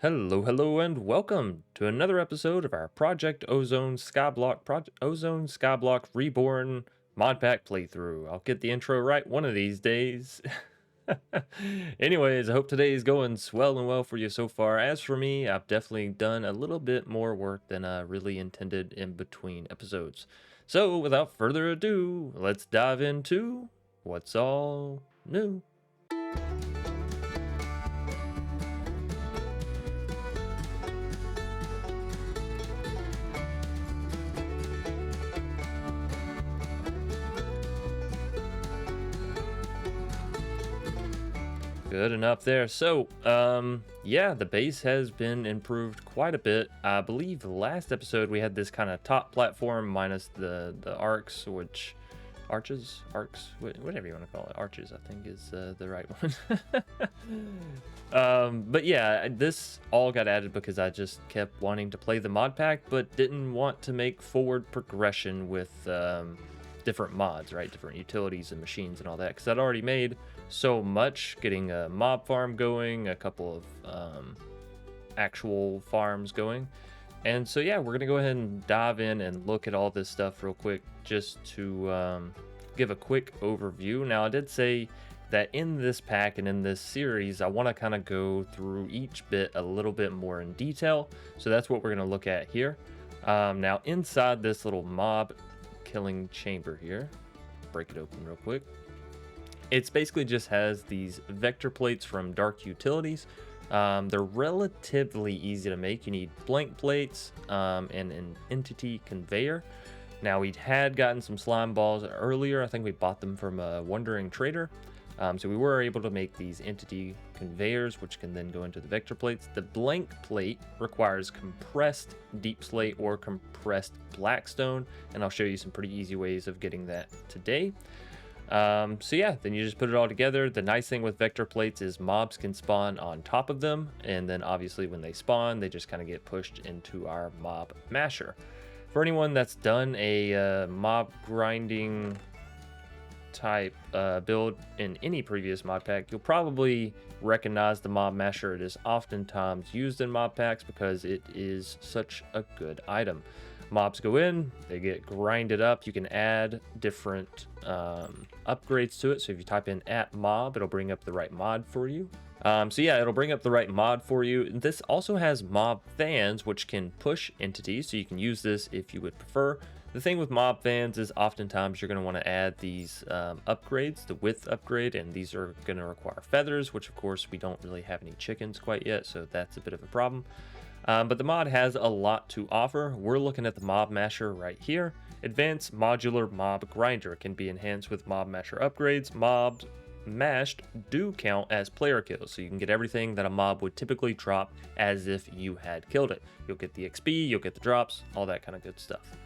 Hello, and welcome to another episode of our Project Ozone Skyblock Reborn Modpack playthrough. I'll get the intro right one of these days. Anyways, I hope today is going swell and well for you so far. As for me, I've definitely done a little bit more work than I really intended in between episodes. So, without further ado, let's dive into what's all new. Good enough there. So, yeah, the base has been improved quite a bit. I believe last episode we had this kind of top platform minus the arcs, which arcs, whatever you want to call it, arches, I think is the right one. But yeah, this all got added because I just kept wanting to play the mod pack, but didn't want to make forward progression with different mods, right? Different utilities and machines and all that, because I'd already made so much getting a mob farm going, a couple of actual farms going. And so, yeah, we're going to go ahead and dive in and look at all this stuff real quick just to give a quick overview. Now, I did say that in this pack and in this series, I want to kind of go through each bit a little bit more in detail. So that's what we're going to look at here. Now, inside this little mob killing chamber here, break it open real quick. It's basically just has these vector plates from Dark Utilities. They're relatively easy to make. You need blank plates and an entity conveyor. Now, we had gotten some slime balls earlier. I think we bought them from a wandering trader. So we were able to make these entity conveyors, which can then go into the vector plates. The blank plate requires compressed deep slate or compressed blackstone, and I'll show you some pretty easy ways of getting that today. So yeah, then you just put it all together. The nice thing with vector plates is mobs can spawn on top of them, and then obviously when they spawn, they just kind of get pushed into our mob masher. For anyone that's done a mob grinding type build in any previous mod pack, you'll probably recognize the mob masher. It is oftentimes used in mod packs because it is such a good item. Mobs go in, they get grinded up. You can add different upgrades to it. So if you type in @mob, it'll bring up the right mod for you. So yeah, it'll bring up the right mod for you. This also has mob fans, which can push entities. So you can use this if you would prefer. The thing with mob fans is oftentimes you're going to want to add these upgrades, the width upgrade, and these are going to require feathers, which of course we don't really have any chickens quite yet, so that's a bit of a problem. But the mod has a lot to offer. We're looking at the mob masher right here. Advanced modular mob grinder can be enhanced with mob masher upgrades. Mobs mashed do count as player kills, so you can get everything that a mob would typically drop as if you had killed it. You'll get the XP, you'll get the drops, all that kind of good stuff.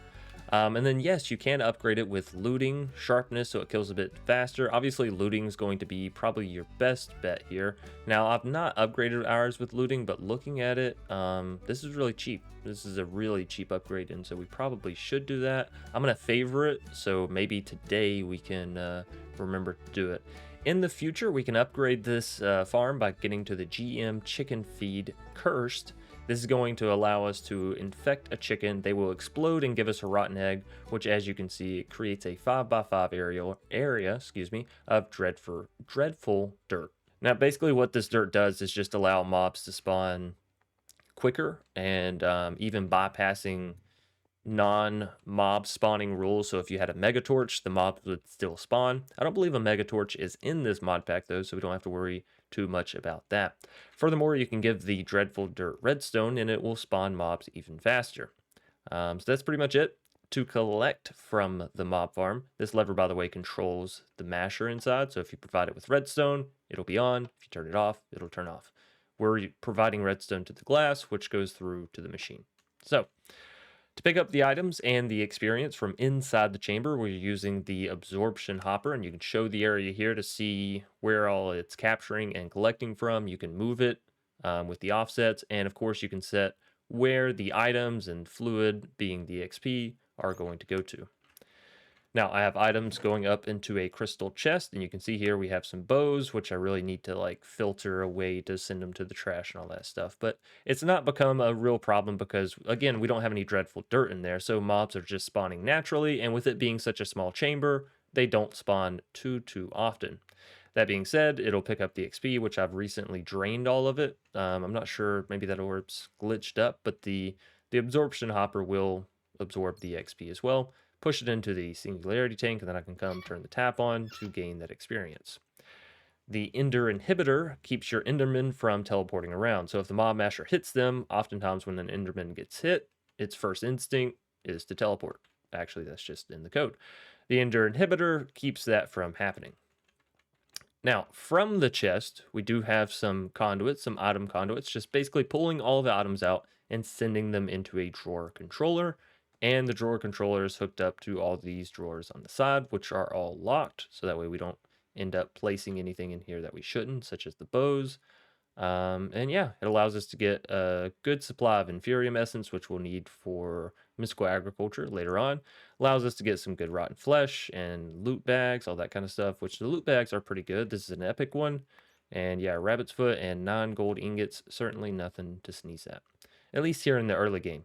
And then yes, you can upgrade it with looting sharpness, so it kills a bit faster. Obviously, looting is going to be probably your best bet here. Now, I've not upgraded ours with looting, but looking at it, this is really cheap. This is a really cheap upgrade, and so we probably should do that. I'm going to favor it, so maybe today we can remember to do it. In the future, we can upgrade this farm by getting to the GM chicken feed cursed. This is going to allow us to infect a chicken. They will explode and give us a rotten egg, which, as you can see, it creates a 5x5 area of dreadful dirt. Now, basically what this dirt does is just allow mobs to spawn quicker and even bypassing non-mob spawning rules. So if you had a mega torch, the mobs would still spawn. I don't believe a mega torch is in this mod pack though, so we don't have to worry too much about that. Furthermore, you can give the dreadful dirt redstone and it will spawn mobs even faster. So that's pretty much it. To collect from the mob farm, this lever, by the way, controls the masher inside. So if you provide it with redstone, it'll be on. If you turn it off, it'll turn off. We're providing redstone to the glass, which goes through to the machine. So to pick up the items and the experience from inside the chamber, we're using the absorption hopper, and you can show the area here to see where all it's capturing and collecting from. You can move it with the offsets, and of course you can set where the items and fluid, being the XP, are going to go to. Now I have items going up into a crystal chest, and you can see here we have some bows, which I really need to like filter away to send them to the trash and all that stuff. But it's not become a real problem because again, we don't have any dreadful dirt in there, so mobs are just spawning naturally, and with it being such a small chamber, they don't spawn too often. That being said, it'll pick up the XP, which I've recently drained all of it. I'm not sure, maybe that orb's glitched up, but the absorption hopper will absorb the XP as well. Push it into the singularity tank, and then I can come turn the tap on to gain that experience. The Ender inhibitor keeps your Enderman from teleporting around. So if the mob masher hits them, oftentimes when an Enderman gets hit, its first instinct is to teleport. Actually, that's just in the code. The Ender inhibitor keeps that from happening. Now, from the chest, we do have some conduits, some item conduits, just basically pulling all the items out and sending them into a drawer controller. And the drawer controller is hooked up to all these drawers on the side, which are all locked. So that way we don't end up placing anything in here that we shouldn't, such as the bows. And yeah, it allows us to get a good supply of Inferium Essence, which we'll need for mystical agriculture later on. Allows us to get some good rotten flesh and loot bags, all that kind of stuff, which the loot bags are pretty good. This is an epic one. And yeah, rabbit's foot and 9 gold ingots, certainly nothing to sneeze at least here in the early game.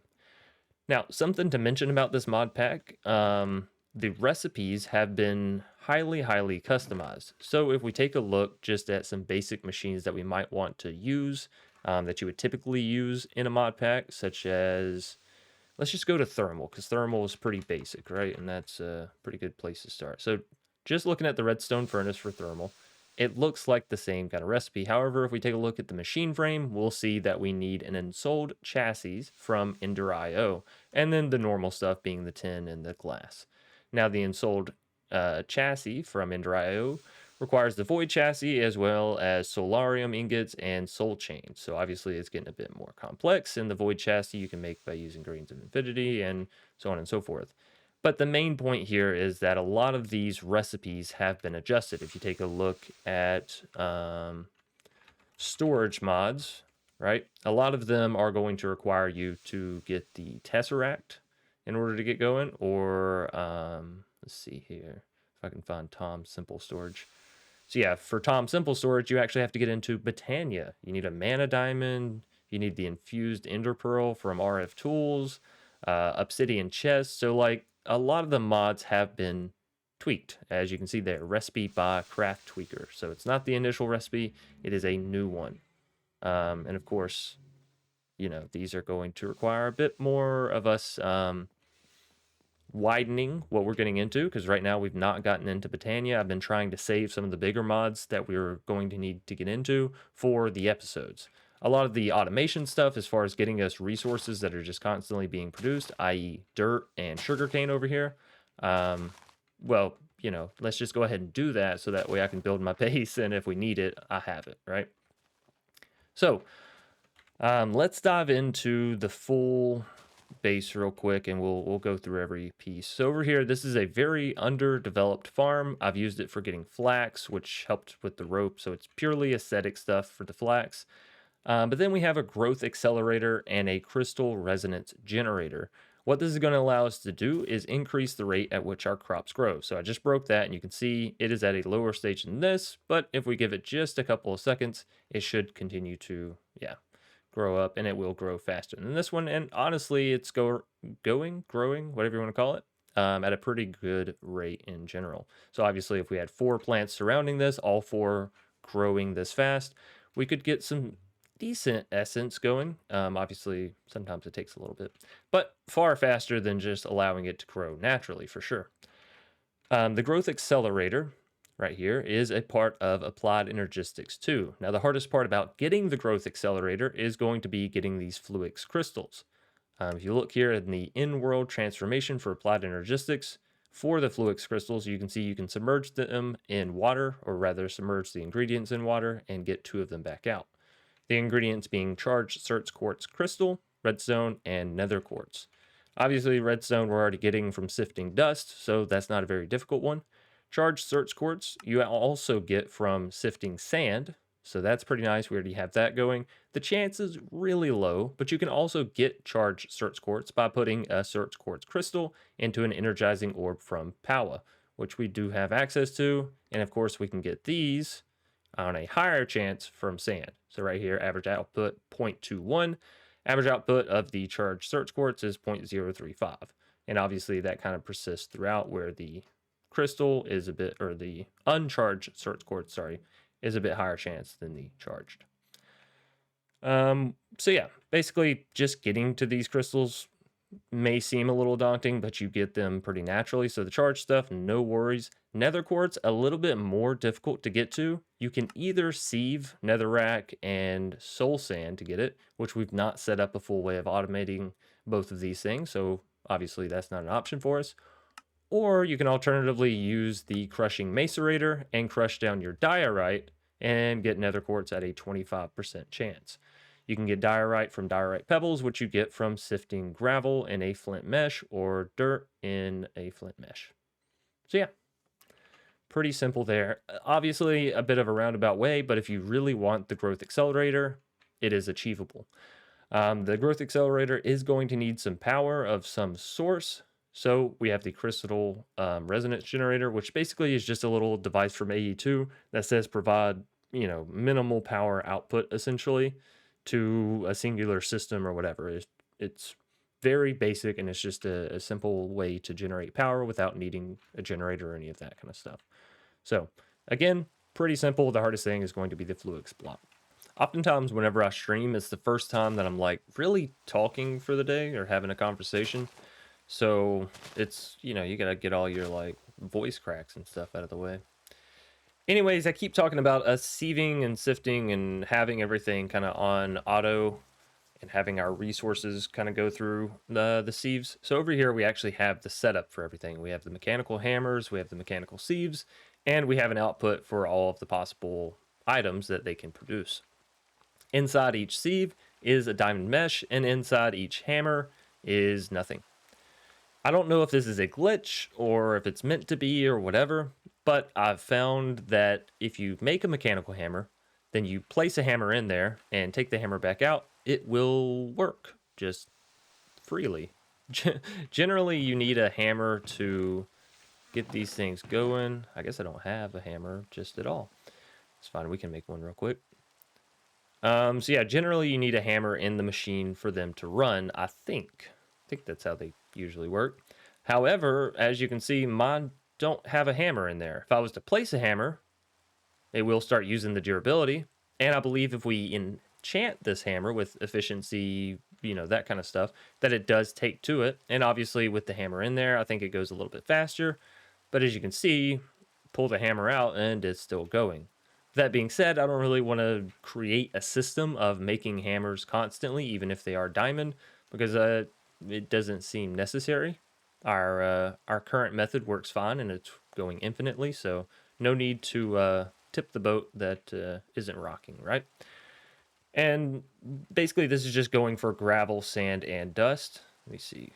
Now, something to mention about this mod pack, the recipes have been highly customized. So if we take a look just at some basic machines that we might want to use, that you would typically use in a mod pack, such as, let's just go to thermal, because thermal is pretty basic, right? And that's a pretty good place to start. So just looking at the redstone furnace for thermal, it looks like the same kind of recipe. However, if we take a look at the machine frame, we'll see that we need an ensouled chassis from Ender.io, and then the normal stuff being the tin and the glass. Now, the ensouled chassis from Ender.io requires the void chassis as well as solarium ingots and soul chains. So obviously it's getting a bit more complex, and the void chassis you can make by using grains of infinity and so on and so forth. But the main point here is that a lot of these recipes have been adjusted. If you take a look at storage mods, right? A lot of them are going to require you to get the Tesseract in order to get going, or let's see here if I can find Tom Simple Storage. So yeah, for Tom Simple Storage, you actually have to get into Botania. You need a mana diamond, you need the infused ender pearl from RF Tools, obsidian chest. So like a lot of the mods have been tweaked, as you can see there, recipe by Craft Tweaker. So it's not the initial recipe, it is a new one. And of course, you know, these are going to require a bit more of us widening what we're getting into, because right now we've not gotten into Botania. I've been trying to save some of the bigger mods that we're going to need to get into for the episodes. A lot of the automation stuff as far as getting us resources that are just constantly being produced, i.e. dirt and sugarcane over here. Well, you know, let's just go ahead and do that so that way I can build my base, and if we need it, I have it, right? So let's dive into the full base real quick, and we'll go through every piece. So over here, this is a very underdeveloped farm. I've used it for getting flax, which helped with the rope, so it's purely aesthetic stuff for the flax. But then we have a growth accelerator and a crystal resonance generator. What this is going to allow us to do is increase the rate at which our crops grow. So I just broke that, and you can see it is at a lower stage than this, but if we give it just a couple of seconds, it should continue to, grow up, and it will grow faster than this one. And honestly, it's growing, whatever you want to call it, at a pretty good rate in general. So obviously, if we had 4 plants surrounding this, all 4 growing this fast, we could get some decent essence going. Obviously, sometimes it takes a little bit, but far faster than just allowing it to grow naturally, for sure. The growth accelerator right here is a part of applied energistics 2. Now, the hardest part about getting the growth accelerator is going to be getting these Fluix crystals. If you look here in the in-world transformation for applied energistics, for the Fluix crystals, you can see you can submerge them in water, or rather submerge the ingredients in water and get 2 of them back out. The ingredients being charged Certs Quartz Crystal, Redstone, and Nether Quartz. Obviously, Redstone we're already getting from sifting dust, so that's not a very difficult one. Charged Certs Quartz you also get from sifting sand, So that's pretty nice. We already have that going. The chance is really low, but you can also get charged search quartz by putting a search quartz crystal into an energizing orb from Powa, which we do have access to. And of course, we can get these on a higher chance from sand. So right here, average output 0.21. Average output of the charged search quartz is 0.035. And obviously that kind of persists throughout, where the crystal is a bit, or the uncharged search quartz, sorry, is a bit higher chance than the charged. So yeah, basically just getting to these crystals may seem a little daunting, but you get them pretty naturally. So the charged stuff, no worries. Nether quartz, a little bit more difficult to get to. You can either sieve, netherrack, and soul sand to get it, which we've not set up a full way of automating both of these things. So obviously that's not an option for us. Or you can alternatively use the crushing macerator and crush down your diorite and get nether quartz at a 25% chance. You can get diorite from diorite pebbles, which you get from sifting gravel in a flint mesh or dirt in a flint mesh. So yeah, pretty simple there. Obviously a bit of a roundabout way, but if you really want the growth accelerator, it is achievable. The growth accelerator is going to need some power of some source. So we have the crystal resonance generator, which basically is just a little device from AE2 that says provide, minimal power output essentially to a singular system or whatever. It's very basic, and it's just a simple way to generate power without needing a generator or any of that kind of stuff. So again, pretty simple. The hardest thing is going to be the Fluix block. Oftentimes whenever I stream, it's the first time that I'm like really talking for the day or having a conversation. So it's, you gotta get all your like voice cracks and stuff out of the way. Anyways, I keep talking about us sieving and sifting and having everything kind of on auto and having our resources kind of go through the sieves. So over here, we actually have the setup for everything. We have the mechanical hammers, we have the mechanical sieves, and we have an output for all of the possible items that they can produce. Inside each sieve is a diamond mesh, and inside each hammer is nothing. I don't know if this is a glitch or if it's meant to be or whatever, but I've found that if you make a mechanical hammer, then you place a hammer in there and take the hammer back out, it will work just freely. Generally, you need a hammer to get these things going. I guess I don't have a hammer just at all. It's fine, we can make one real quick. So yeah, generally you need a hammer in the machine for them to run, I think. I think that's how they usually work. However, as you can see, mine don't have a hammer in there. If I was to place a hammer, it will start using the durability. And I believe if we enchant this hammer with efficiency, that kind of stuff, that it does take to it. And obviously with the hammer in there, I think it goes a little bit faster. But as you can see, pull the hammer out and it's still going. That being said, I don't really want to create a system of making hammers constantly, even if they are diamond, because it doesn't seem necessary. Our current method works fine, and it's going infinitely, so no need to tip the boat that isn't rocking, right? And basically, this is just going for gravel, sand, and dust. Let me see.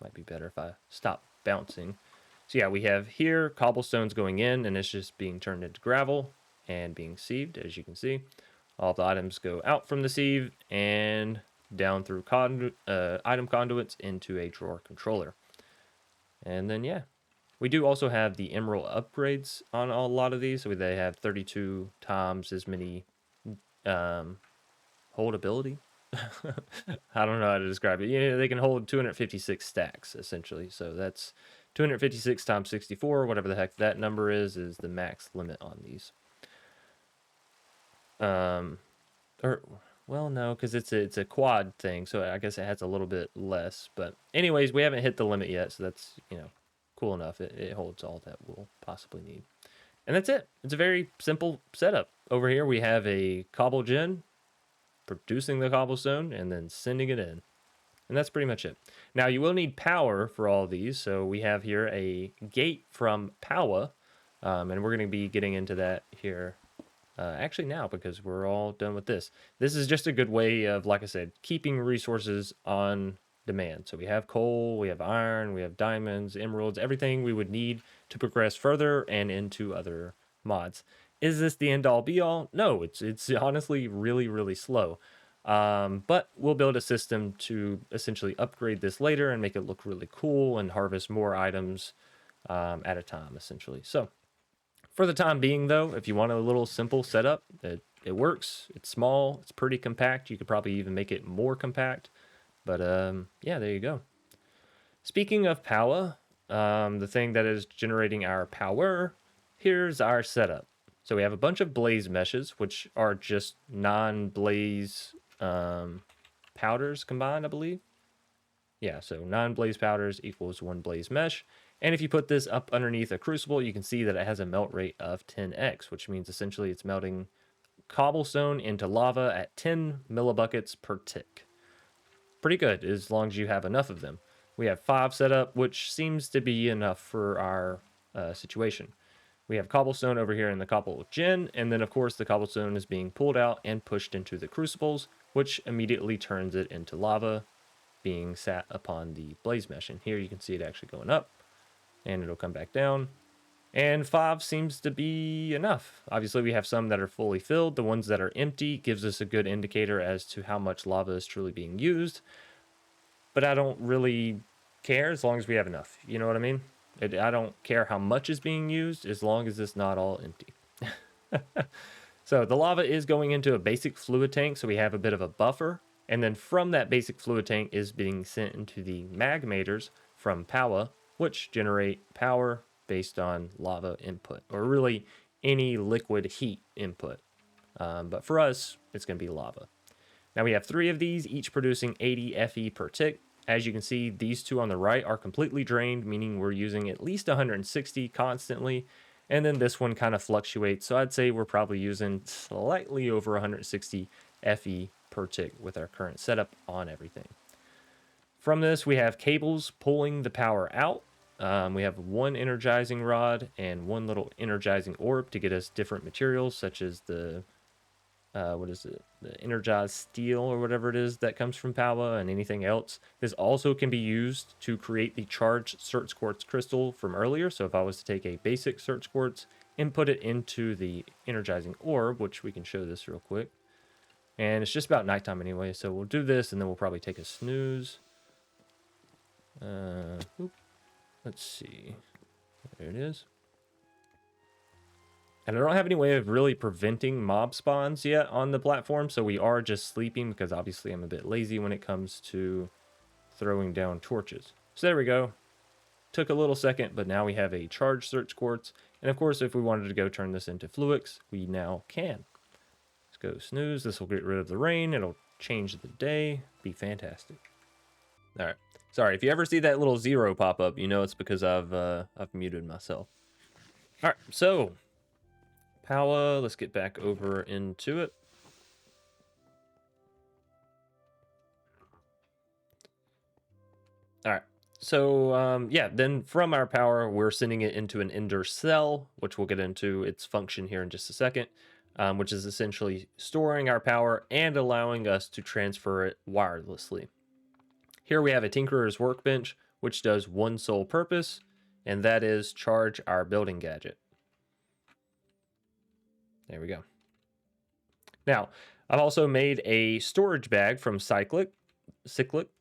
Might be better if I stop bouncing. So yeah, we have here cobblestones going in, and it's just being turned into gravel and being sieved, as you can see. All the items go out from the sieve and down through item conduits into a drawer controller. And then yeah, we do also have the emerald upgrades on a lot of these. So they have 32 times as many holdability. I don't know how to describe it. They can hold 256 stacks essentially. So that's 256 times 64, whatever the heck that number is the max limit on these. Well, no, because it's a quad thing, so I guess it has a little bit less. But anyways, we haven't hit the limit yet, so that's cool enough. It holds all that we'll possibly need, and that's it. It's a very simple setup. Over here we have a cobble gen producing the cobblestone and then sending it in, and that's pretty much it. Now you will need power for all of these, so we have here a gate from Powa, and we're going to be getting into that here. Actually now, because we're all done with this. This is just a good way of, like I said, keeping resources on demand. So we have coal, we have iron, we have diamonds, emeralds, everything we would need to progress further and into other mods. Is this the end all be all? No, it's honestly really, really slow. But we'll build a system to essentially upgrade this later and make it look really cool and harvest more items at a time, essentially. So for the time being, though, if you want a little simple setup, it works. It's small. It's pretty compact. You could probably even make it more compact. But yeah, there you go. Speaking of power, the thing that is generating our power, here's our setup. So we have a bunch of blaze meshes, which are just non-blaze powders combined, I believe. Yeah, so non-blaze powders equals one blaze mesh. And if you put this up underneath a crucible, you can see that it has a melt rate of 10x, which means essentially it's melting cobblestone into lava at 10 millibuckets per tick. Pretty good, as long as you have enough of them. We have 5 set up, which seems to be enough for our situation. We have cobblestone over here in the cobble gen, and then of course the cobblestone is being pulled out and pushed into the crucibles, which immediately turns it into lava being sat upon the blaze mesh. And here you can see it actually going up, and it'll come back down. And 5 seems to be enough. Obviously, we have some that are fully filled. The ones that are empty gives us a good indicator as to how much lava is truly being used. But I don't really care as long as we have enough. You know what I mean? I don't care how much is being used as long as it's not all empty. So the lava is going into a basic fluid tank, so we have a bit of a buffer. And then from that basic fluid tank is being sent into the magmators from power, which generate power based on lava input, or really any liquid heat input. But for us, it's going to be lava. Now we have 3 of these, each producing 80 Fe per tick. As you can see, these 2 on the right are completely drained, meaning we're using at least 160 constantly. And then this one kind of fluctuates, so I'd say we're probably using slightly over 160 Fe per tick with our current setup on everything. From this, we have cables pulling the power out. We have 1 energizing rod and 1 little energizing orb to get us different materials, such as the the energized steel or whatever it is that comes from Palwa, and anything else. This also can be used to create the charged search quartz crystal from earlier. So if I was to take a basic search quartz, input it into the energizing orb, which we can show this real quick. And it's just about nighttime anyway, so we'll do this and then we'll probably take a snooze. Let's see. There it is. And I don't have any way of really preventing mob spawns yet on the platform, so we are just sleeping because obviously I'm a bit lazy when it comes to throwing down torches. So there we go. Took a little second, but now we have a charged search quartz. And of course, if we wanted to go turn this into fluix, we now can. Let's go snooze. This will get rid of the rain. It'll change the day. Be fantastic. All right. Sorry, if you ever see that little 0 pop up, you know it's because I've muted myself. All right, so Power, let's get back over into it. All right, so yeah, then from our power, we're sending it into an ender cell, which we'll get into its function here in just a second, which is essentially storing our power and allowing us to transfer it wirelessly. Here we have a Tinkerer's Workbench, which does one sole purpose, and that is charge our building gadget. There we go. Now, I've also made a storage bag from Cyclic,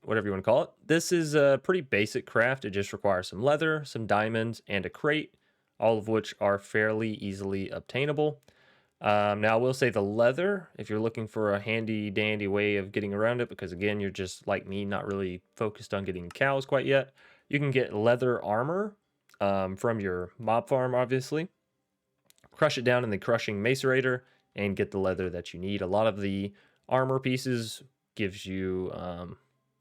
whatever you want to call it. This is a pretty basic craft. It just requires some leather, some diamonds, and a crate, all of which are fairly easily obtainable. Now, I will say the leather, if you're looking for a handy dandy way of getting around it, because again, you're just like me, not really focused on getting cows quite yet, you can get leather armor from your mob farm, obviously. Crush it down in the crushing macerator and get the leather that you need. A lot of the armor pieces gives you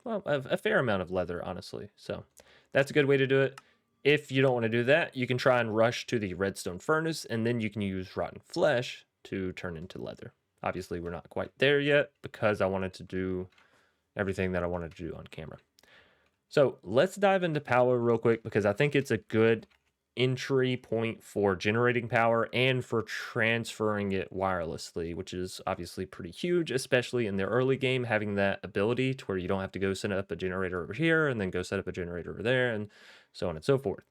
well, a fair amount of leather, honestly. So that's a good way to do it. If you don't want to do that, you can try and rush to the redstone furnace, and then you can use rotten flesh to turn into leather. Obviously, we're not quite there yet because I wanted to do everything that I wanted to do on camera. So let's dive into power real quick because I think it's a good entry point for generating power and for transferring it wirelessly, which is obviously pretty huge, especially in the early game, having that ability to where you don't have to go set up a generator over here and then go set up a generator over there and so on and so forth.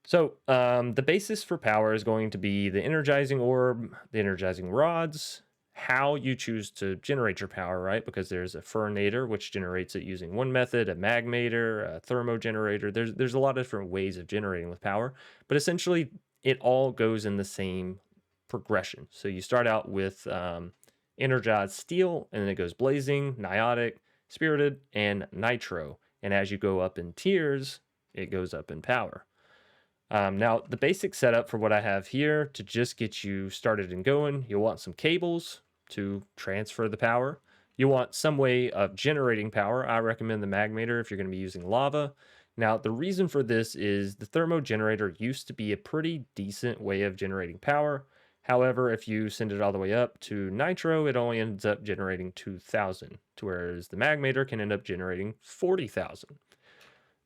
So the basis for power is going to be the energizing orb, the energizing rods, how you choose to generate your power, right? Because there's a furnator, which generates it using one method, a magmator, a thermogenerator. There's a lot of different ways of generating with power, but essentially it all goes in the same progression. So you start out with energized steel, and then it goes blazing, niotic, spirited, and nitro. And as you go up in tiers, it goes up in power. Now, the basic setup for what I have here to just get you started and going, you'll want some cables to transfer the power. You want some way of generating power. I recommend the magmator if you're going to be using lava. Now, the reason for this is the thermogenerator used to be a pretty decent way of generating power. However, if you send it all the way up to nitro, it only ends up generating 2,000, whereas the magmator can end up generating 40,000.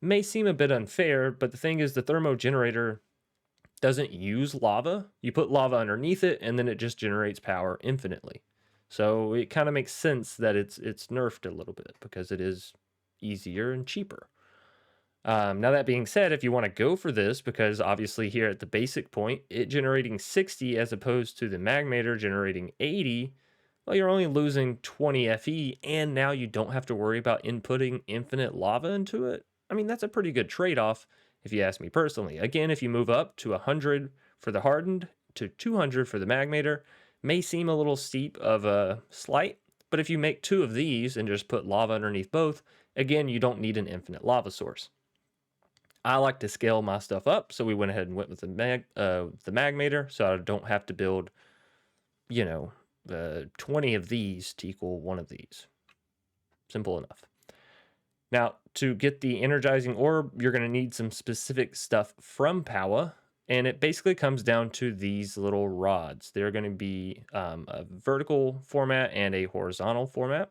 May seem a bit unfair, but the thing is the thermogenerator doesn't use lava. You put lava underneath it and then it just generates power infinitely. So it kind of makes sense that it's nerfed a little bit because it is easier and cheaper. Now that being said, if you want to go for this, because obviously here at the basic point, it generating 60 as opposed to the magmator generating 80, well, you're only losing 20 FE, and now you don't have to worry about inputting infinite lava into it. I mean, that's a pretty good trade-off, if you ask me personally. Again, if you move up to 100 for the hardened, to 200 for the magmator, may seem a little steep of a slight, but if you make two of these and just put lava underneath both, again, you don't need an infinite lava source. I like to scale my stuff up, so we went ahead and went with the magmator, so I don't have to build, 20 of these to equal one of these. Simple enough. Now, to get the energizing orb, you're going to need some specific stuff from Powa, and it basically comes down to these little rods. They're going to be a vertical format and a horizontal format,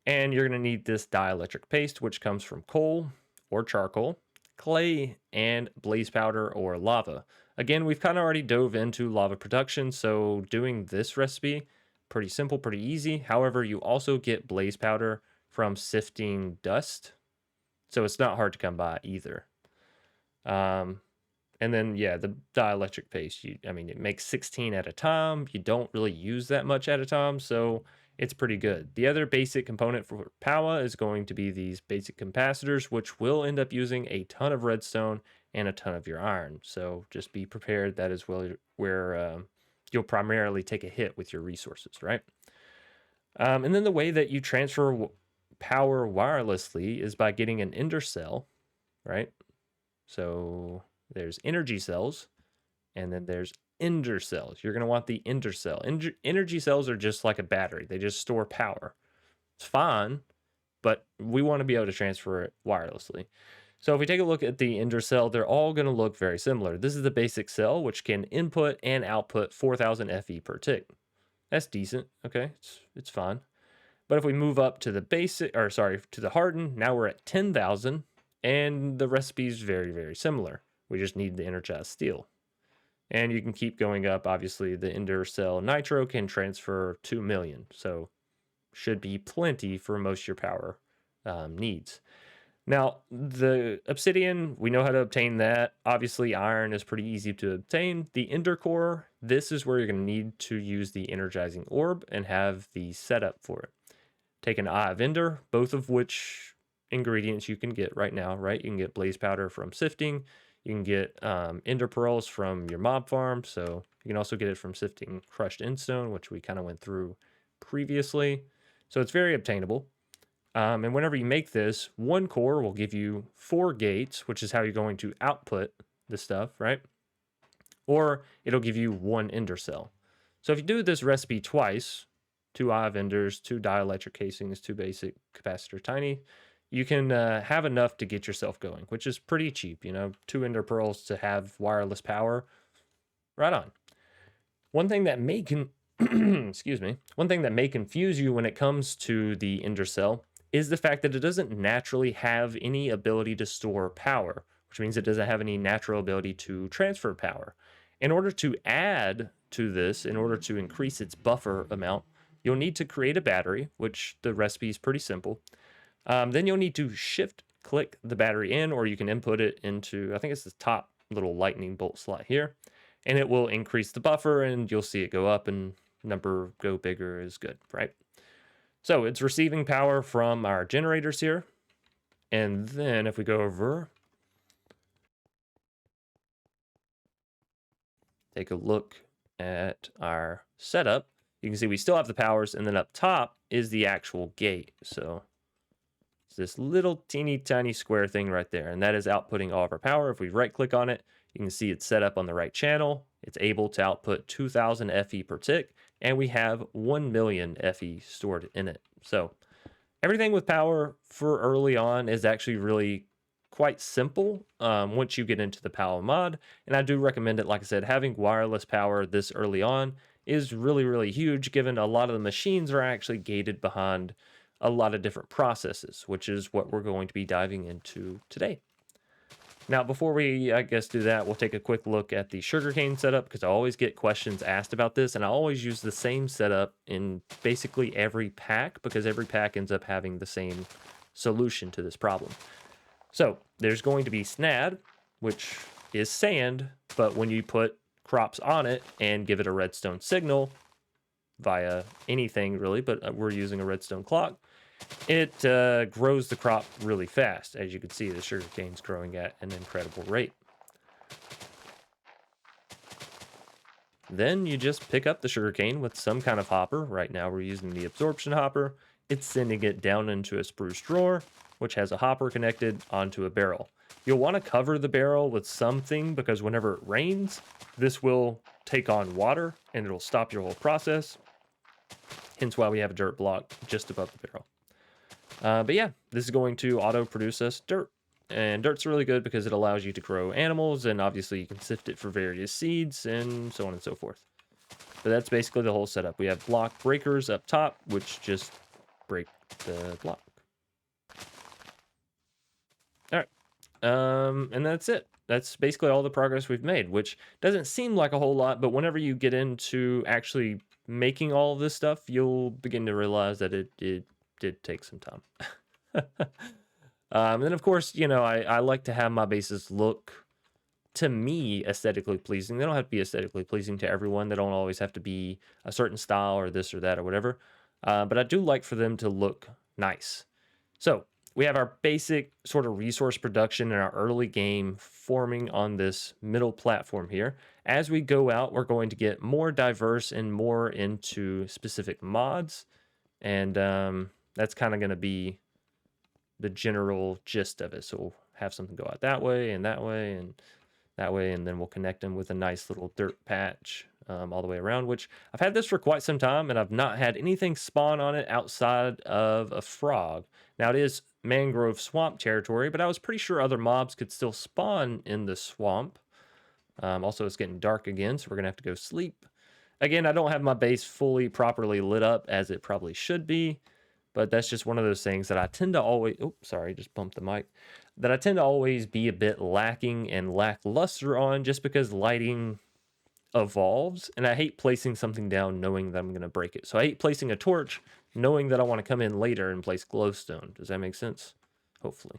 and you're going to need this dielectric paste, which comes from coal or charcoal, clay, and blaze powder or lava. Again, we've kind of already dove into lava production, so doing this recipe, pretty simple, pretty easy. However, you also get blaze powder from sifting dust, so it's not hard to come by either. And then, yeah, the dielectric paste, it makes 16 at a time. You don't really use that much at a time, so it's pretty good. The other basic component for Powa is going to be these basic capacitors, which will end up using a ton of redstone and a ton of your iron. So just be prepared. That is where you'll primarily take a hit with your resources, right? And then the way that you transfer power wirelessly is by getting an ender cell, right? So there's energy cells, and then there's ender cells. You're going to want the ender cell. Energy cells are just like a battery. They just store power. It's fine, but we want to be able to transfer it wirelessly. So if we take a look at the ender cell, they're all going to look very similar. This is the basic cell, which can input and output 4,000 FE per tick. That's decent. Okay, it's fine. But if we move up to the hardened, now we're at 10,000, and the recipe is very, very similar. We just need the energized steel. And you can keep going up. Obviously, the ender cell nitro can transfer 2 million, so should be plenty for most of your power needs. Now, the obsidian, we know how to obtain that. Obviously, iron is pretty easy to obtain. The ender core, this is where you're going to need to use the energizing orb and have the setup for it. Take an eye of ender, both of which ingredients you can get right now, right? You can get blaze powder from sifting. You can get ender pearls from your mob farm. So you can also get it from sifting crushed endstone, which we kind of went through previously. So it's very obtainable. And whenever you make this, one core will give you 4 gates, which is how you're going to output the stuff, right? Or it'll give you 1 ender cell. So if you do this recipe twice, 2 eye of enders, 2 dielectric casings, 2 basic capacitor tiny, you can have enough to get yourself going, which is pretty cheap. 2 ender pearls to have wireless power. Right on. One thing that may excuse me. One thing that may confuse you when it comes to the ender cell is the fact that it doesn't naturally have any ability to store power, which means it doesn't have any natural ability to transfer power. In order to add to this, in order to increase its buffer amount, you'll need to create a battery, which the recipe is pretty simple. Then you'll need to shift click the battery in, or you can input it into, I think it's the top little lightning bolt slot here, and it will increase the buffer, and you'll see it go up, and number go bigger is good, right? So it's receiving power from our generators here. And then if we go over, take a look at our setup, you can see we still have the powers, and then up top is the actual gate. So it's this little teeny tiny square thing right there, and that is outputting all of our power. If we right click on it, you can see it's set up on the right channel. It's able to output 2000 FE per tick, and we have 1 million FE stored in it. So everything with power for early on is actually really quite simple once you get into the power mod. And I do recommend it. Like I said, having wireless power this early on is really, really huge, given a lot of the machines are actually gated behind a lot of different processes, which is what we're going to be diving into today. Now, before we, I guess, do that, we'll take a quick look at the sugarcane setup, because I always get questions asked about this, and I always use the same setup in basically every pack, because every pack ends up having the same solution to this problem. So there's going to be SNAD, which is sand, but when you put crops on it and give it a redstone signal via anything really, but we're using a redstone clock, it grows the crop really fast. As you can see, the sugarcane's growing at an incredible rate. Then you just pick up the sugarcane with some kind of hopper. Right now we're using the absorption hopper. It's sending it down into a spruce drawer, which has a hopper connected onto a barrel. You'll want to cover the barrel with something, because whenever it rains, this will take on water and it'll stop your whole process. Hence why we have a dirt block just above the barrel. But yeah, this is going to auto produce us dirt. And dirt's really good because it allows you to grow animals, and obviously you can sift it for various seeds and so on and so forth. But that's basically the whole setup. We have block breakers up top, which just break the block. All right. And that's it. That's basically all the progress we've made, which doesn't seem like a whole lot, but whenever you get into actually making all of this stuff, you'll begin to realize that it did take some time. And then, of course, you know, I like to have my bases look, to me, aesthetically pleasing. They don't have to be aesthetically pleasing to everyone. They don't always have to be a certain style or this or that or whatever. But I do like for them to look nice. So we have our basic sort of resource production in our early game forming on this middle platform here. As we go out, we're going to get more diverse and more into specific mods. And that's kind of going to be the general gist of it. So we'll have something go out that way and that way and that way, and then we'll connect them with a nice little dirt patch all the way around, which I've had this for quite some time, and I've not had anything spawn on it outside of a frog. Now, it is mangrove swamp territory, but I was pretty sure other mobs could still spawn in the swamp. Also, it's getting dark again, so we're going to have to go sleep. Again, I don't have my base fully properly lit up as it probably should be, but that's just one of those things that I tend to always, oops, sorry, just bumped the mic, that I tend to always be a bit lacking and lackluster on, just because lighting evolves, and I hate placing something down knowing that I'm going to break it. So I hate placing a torch knowing that I want to come in later and place glowstone. Does that make sense? Hopefully.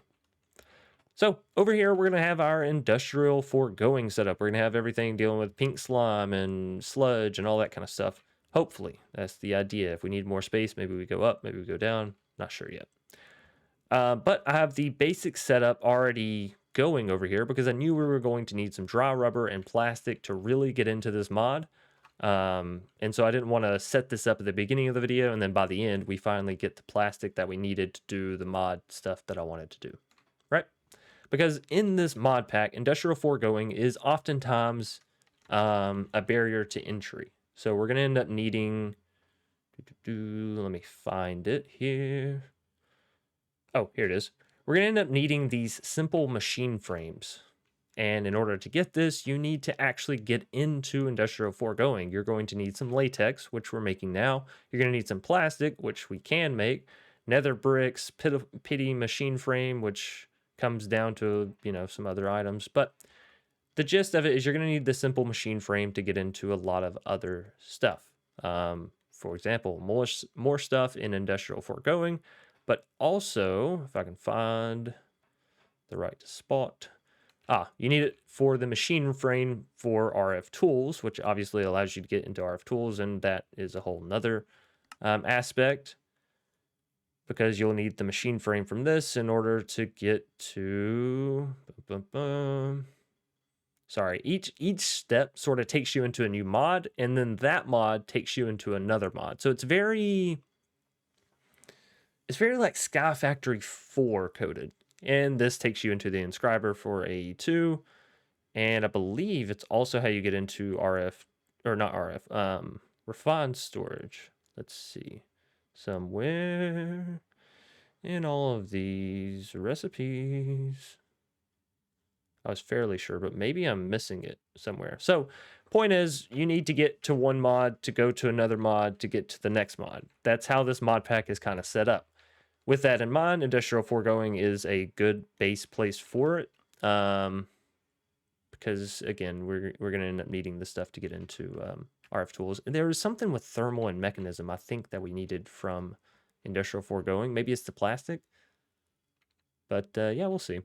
So over here, we're going to have our industrial foregoing setup. We're going to have everything dealing with pink slime and sludge and all that kind of stuff. Hopefully, that's the idea. If we need more space, maybe we go up, maybe we go down. Not sure yet. But I have the basic setup already going over here, because I knew we were going to need some dry rubber and plastic to really get into this mod. And so I didn't want to set this up at the beginning of the video, and then by the end, we finally get the plastic that we needed to do the mod stuff that I wanted to do, right? Because in this mod pack, industrial foregoing is oftentimes a barrier to entry. So we're going to end up needing, let me find it here. Oh, here it is. We're going to end up needing these simple machine frames. And in order to get this, you need to actually get into industrial foregoing. You're going to need some latex, which we're making now. You're going to need some plastic, which we can make. Nether bricks, pity machine frame, which comes down to, you know, some other items. But the gist of it is you're going to need the simple machine frame to get into a lot of other stuff. For example, more stuff in industrial foregoing, but also, if I can find the right spot, You need it for the machine frame for RF tools, which obviously allows you to get into RF tools, and that is a whole nother aspect, because you'll need the machine frame from this in order to get to... Sorry, each step sort of takes you into a new mod, and then that mod takes you into another mod. So it's very like Sky Factory 4 coded. And this takes you into the inscriber for AE2. And I believe it's also how you get into RF, or not RF, refined storage. Let's see. Somewhere in all of these recipes. I was fairly sure, but maybe I'm missing it somewhere. So point is, you need to get to one mod to go to another mod to get to the next mod. That's how this mod pack is kind of set up. With that in mind, Industrial Foregoing is a good base place for it. Because again, we're going to end up needing this stuff to get into RF tools. There was something with thermal and mechanism, I think, that we needed from Industrial Foregoing. Maybe it's the plastic. But yeah, we'll see.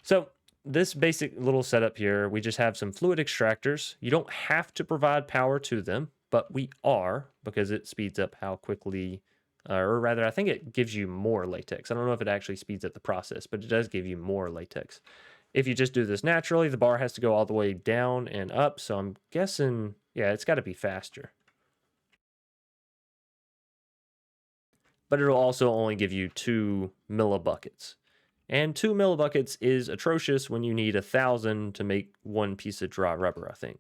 So this basic little setup here, we just have some fluid extractors. You don't have to provide power to them, but we are, because it speeds up how quickly, or rather, I think it gives you more latex. I don't know if it actually speeds up the process, but it does give you more latex. If you just do this naturally, the bar has to go all the way down and up, so I'm guessing, yeah, it's got to be faster. But it'll also only give you 2 millibuckets. And 2 millibuckets is atrocious when you need 1,000 to make one piece of dry rubber, I think.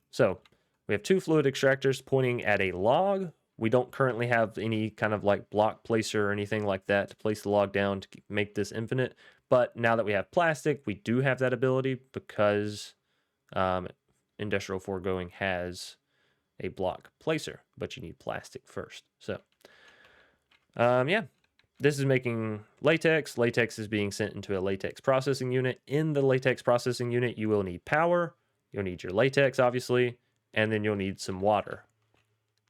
So we have 2 fluid extractors pointing at a log. We don't currently have any kind of like block placer or anything like that to place the log down to make this infinite. But now that we have plastic, we do have that ability, because Industrial Foregoing has a block placer, but you need plastic first. So yeah, this is making latex. Latex is being sent into a latex processing unit. In the latex processing unit, you will need power. You'll need your latex, obviously, and then you'll need some water.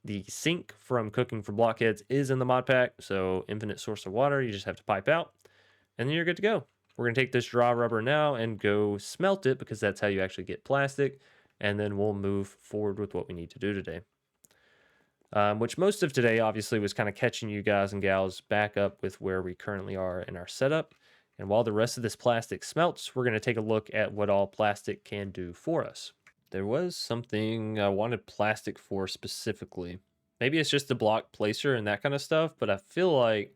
The sink from cooking for blockheads is in the mod pack, so infinite source of water. You just have to pipe out, and then you're good to go. We're going to take this dry rubber now and go smelt it, because that's how you actually get plastic, and then we'll move forward with what we need to do today. Which most of today obviously was kind of catching you guys and gals back up with where we currently are in our setup. And while the rest of this plastic smelts, we're going to take a look at what all plastic can do for us. There was something I wanted plastic for specifically. Maybe it's just the block placer and that kind of stuff, but I feel like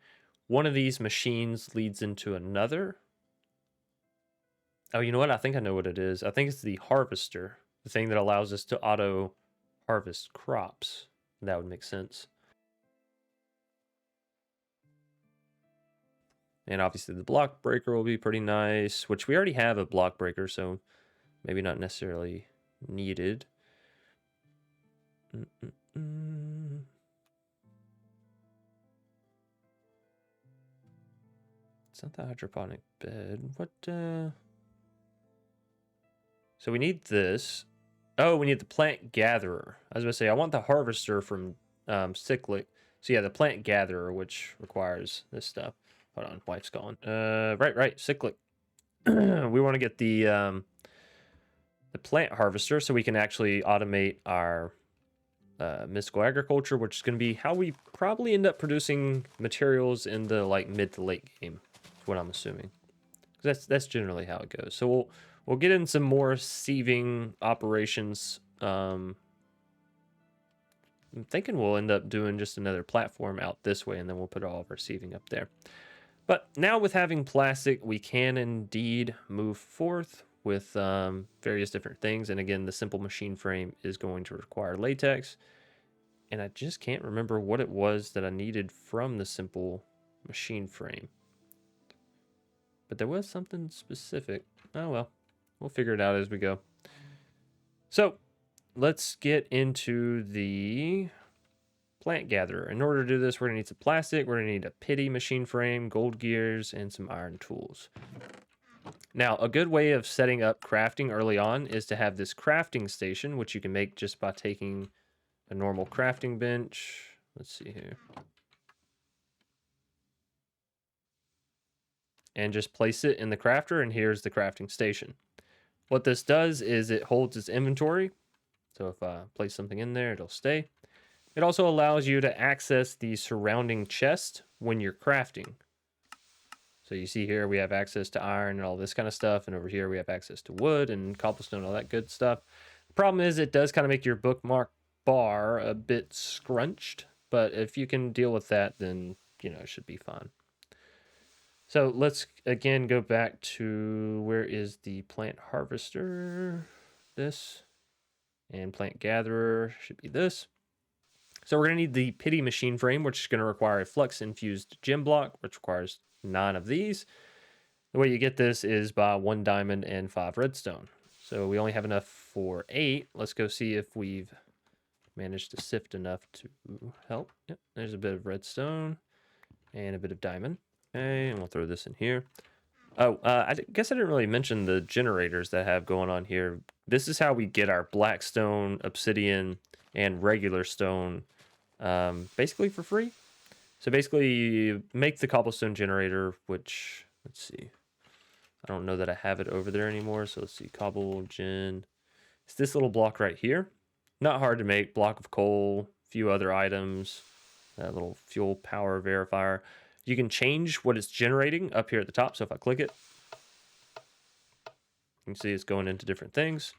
one of these machines leads into another. Oh, you know what? I think I know what it is. I think it's the harvester, the thing that allows us to auto harvest crops. That would make sense. And obviously the block breaker will be pretty nice, which we already have a block breaker, so maybe not necessarily needed. It's not the hydroponic bed. What, So we need this. Oh, we need the plant gatherer. I was going to say, I want the harvester from Cyclic. So yeah, the plant gatherer, which requires this stuff. Hold on, wife's calling. Right, Cyclic. We want to get the plant harvester so we can actually automate our mystical agriculture, which is going to be how we probably end up producing materials in the like mid to late game. Is what I'm assuming. That's generally how it goes. So we'll get in some more sieving operations. I'm thinking we'll end up doing just another platform out this way, and then we'll put all of our sieving up there. But now with having plastic, we can indeed move forth with various different things. And again, the simple machine frame is going to require latex. And I just can't remember what it was that I needed from the simple machine frame. But there was something specific. Oh well, we'll figure it out as we go. So let's get into the plant gatherer. In order to do this, we're going to need some plastic. We're going to need a pity machine frame, gold gears, and some iron tools. Now, a good way of setting up crafting early on is to have this crafting station, which you can make just by taking a normal crafting bench. Let's see here. And just place it in the crafter, and here's the crafting station. What this does is it holds its inventory. So if I place something in there, it'll stay. It also allows you to access the surrounding chest when you're crafting. So you see here we have access to iron and all this kind of stuff, and over here we have access to wood and cobblestone and all that good stuff. The problem is it does kind of make your bookmark bar a bit scrunched, but if you can deal with that, then it should be fine. So let's again go back to where is the plant harvester? This. And plant gatherer should be this. So we're going to need the pity machine frame, which is going to require a flux infused gem block, which requires 9 of these. The way you get this is by 1 diamond and 5 redstone. So we only have enough for 8. Let's go see if we've managed to sift enough to help. Yep, there's a bit of redstone and a bit of diamond. Okay, and we'll throw this in here. Oh, I guess I didn't really mention the generators that I have going on here. This is how we get our black stone, obsidian, and regular stone basically for free. So basically, you make the cobblestone generator, which, let's see. I don't know that I have it over there anymore, so let's see. Cobble gen. It's this little block right here. Not hard to make. Block of coal, a few other items, that little fuel power verifier. You can change what it's generating up here at the top. So if I click it, you can see it's going into different things.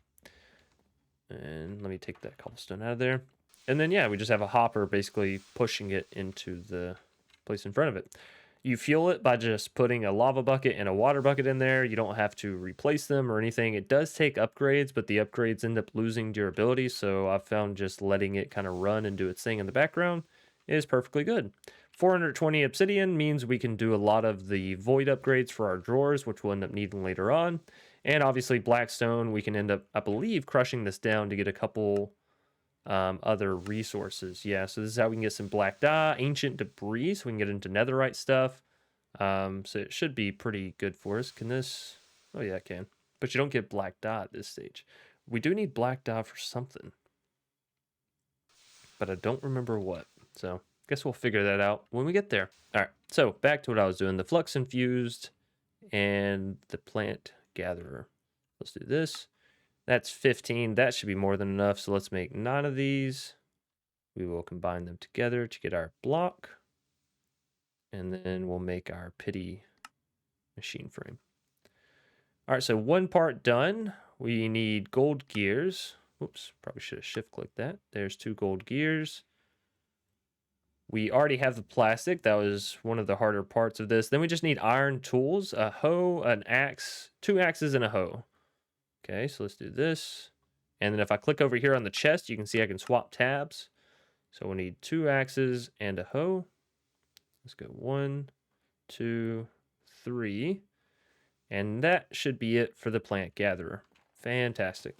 And let me take that cobblestone out of there. And then, yeah, we just have a hopper basically pushing it into the place in front of it. You fuel it by just putting a lava bucket and a water bucket in there. You don't have to replace them or anything. It does take upgrades, but the upgrades end up losing durability. So I've found just letting it kind of run and do its thing in the background is perfectly good. 420 obsidian means we can do a lot of the void upgrades for our drawers, which we'll end up needing later on. And obviously blackstone, we can end up, I believe, crushing this down to get a couple other resources. Yeah, so this is how we can get some black dye, ancient debris, so we can get into netherite stuff. So it should be pretty good for us. Can this? Oh yeah, it can. But you don't get black dye at this stage. We do need black dye for something, but I don't remember what. So guess we'll figure that out when we get there. All right, so back to what I was doing. The flux infused and the plant gatherer. Let's do this. That's 15. That should be more than enough. So let's make 9 of these. We will combine them together to get our block. And then we'll make our pity machine frame. All right, so 1 part done. We need gold gears. Oops, probably should have shift clicked that. There's 2 gold gears. We already have the plastic. That was one of the harder parts of this. Then we just need iron tools, a hoe, an axe, 2 axes, and a hoe. Okay, so let's do this. And then if I click over here on the chest, you can see I can swap tabs. So we'll need 2 axes and a hoe. Let's go 1, 2, 3. And that should be it for the plant gatherer. Fantastic.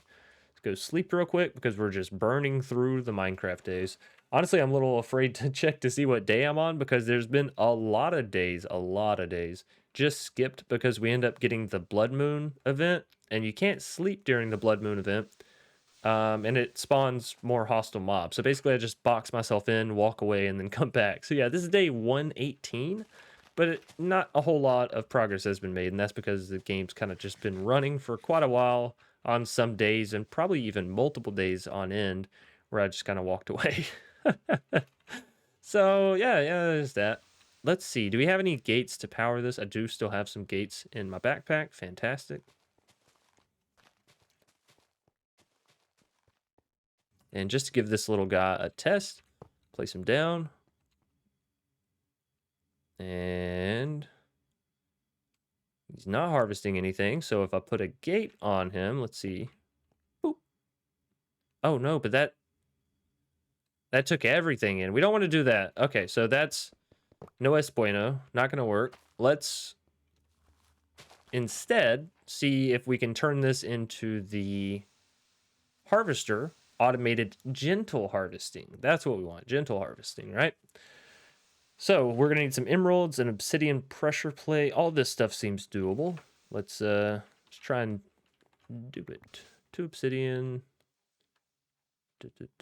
Let's go sleep real quick because we're just burning through the Minecraft days. Honestly, I'm a little afraid to check to see what day I'm on because there's been a lot of days just skipped because we end up getting the blood moon event, and you can't sleep during the blood moon event, and it spawns more hostile mobs. So basically I just box myself in, walk away, and then come back. So yeah, this is day 118, but not a whole lot of progress has been made, and that's because the game's kind of just been running for quite a while on some days, and probably even multiple days on end, where I just kind of walked away. So yeah, there's that. Let's see. Do we have any gates to power this? I do still have some gates in my backpack. Fantastic. And just to give this little guy a test, place him down. And he's not harvesting anything. So if I put a gate on him, let's see. Boop. Oh no, but that took everything in. We don't want to do that. Okay, so that's no es bueno. Not going to work. Let's instead see if we can turn this into the harvester, automated gentle harvesting. That's what we want, gentle harvesting, right? So we're going to need some emeralds, an obsidian pressure plate. All this stuff seems doable. Let's try and do it. 2 obsidian.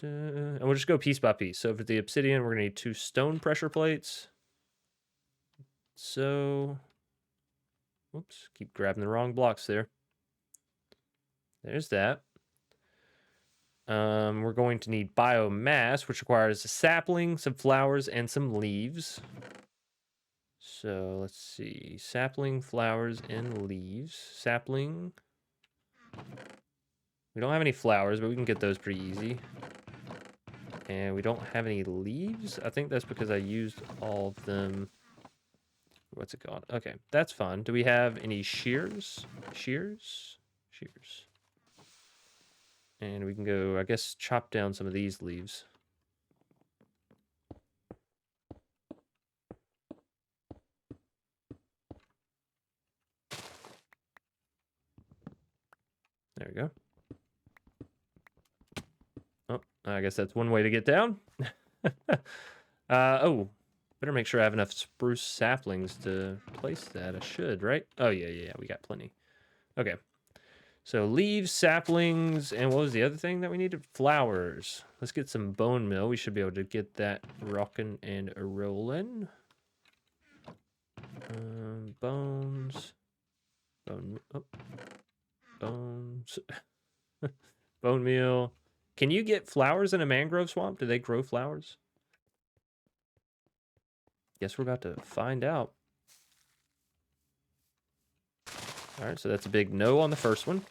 And we'll just go piece by piece. So for the obsidian, we're going to need 2 stone pressure plates. So, whoops, keep grabbing the wrong blocks there. There's that. We're going to need biomass, which requires a sapling, some flowers, and some leaves. So let's see. Sapling, flowers, and leaves. Sapling. We don't have any flowers, but we can get those pretty easy. And we don't have any leaves. I think that's because I used all of them. What's it called? Okay, that's fine. Do we have any shears? Shears? Shears. And we can go, I guess, chop down some of these leaves. There we go. Oh, I guess that's one way to get down. Oh, better make sure I have enough spruce saplings to place that. I should, right? Oh, yeah, we got plenty. Okay. So leaves, saplings, and what was the other thing that we needed? Flowers. Let's get some bone meal. We should be able to get that rocking and rolling. Bones. Bones. Bone meal. Can you get flowers in a mangrove swamp? Do they grow flowers? Guess we're about to find out. All right, so that's a big no on the first one.